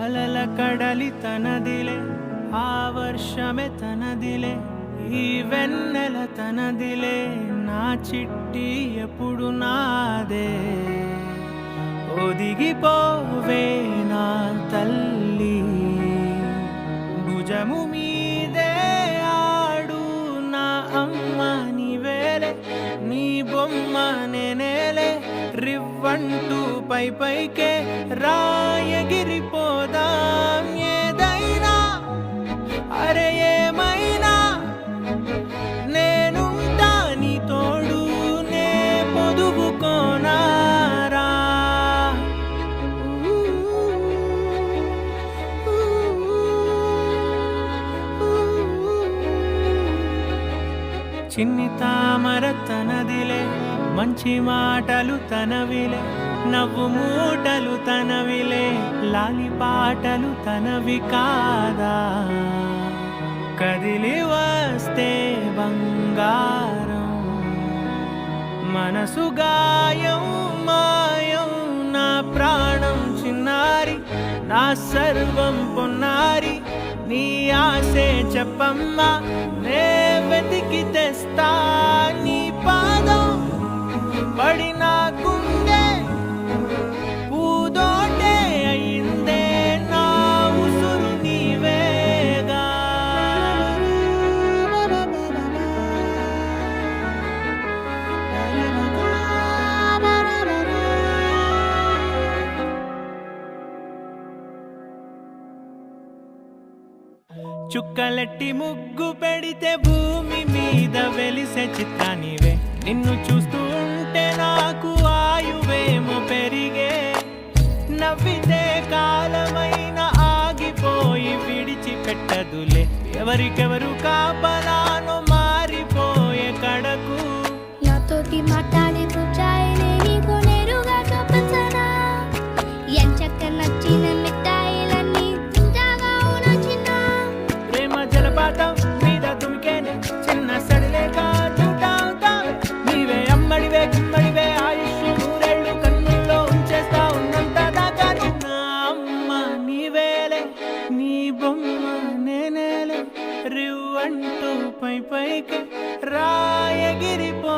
అలల కడలి తనదిలే, ఆ వర్షమే తనదిలే, ఈ వెన్నెల తనదిలే, నా చిట్టి ఎప్పుడు నాదే. ఒదిగిపోవే నా తల్లి, భుజము మీదే ఆడు నా అమ్మ నీవేలే, నీ బొమ్మ నేనేలే, రివ్వంటూ పై పైకే రాయగిరిపోదాం. ఏదైనా అరే ఏమైనా నేనుంటా నీ తోడు, నే పొదుగుకోనారా. చిన్ని తామర తనదిలే, మంచి మాటలు తనవిలే, నవ్వు మూటలు తనవిలే, లాలి పాటలు తనవి కాదా. కదిలి వస్తే బంగారం, మనసు గాయం మాయం, నా ప్రాణం చిన్నారి, నా సర్వం పొన్నారి, నీ ఆశే చెప్పమ్మా, నే వెతికి తెస్తా నీ పాదం. పడిన గుండె పూదోటే అయిందే, నా ఉసురు నీవేగా. చుక్కలెట్టి ముగ్గు పెడితే భూమి మీద వెలిసే చిత్రానివే, నిన్ను చూస్తూ ఉంటే నాకు ఆయువేమో పెరిగే. నవ్వితే కాలమైన ఆగిపోయి విడిచిపెట్టదులే, ఎవరికెవరు కాపలానో మారిపోయే కడకు. నాతోటి మాట్లాడే పుచ్చాయినే నీకు నేరుగా చూపించనా, ఎంచక్క నచ్చిన మిఠాయిలన్నీ తింటాగా నచ్చిన. ప్రేమ జలపాతం మీద తుమికేనే, చిన్న సడిలేక చూటావుతా, నీవే అమ్మడివే గుమ్మడివే, ఆయుష్ నూరేళ్ళు కన్నుల్లో ఉంచేస్తా ఉన్నంత దాకా. నా అమ్మ నీవేలే, నీ బొమ్మ నేనేలే, రివ్వంటూ పై పైకి రాయగిరిపో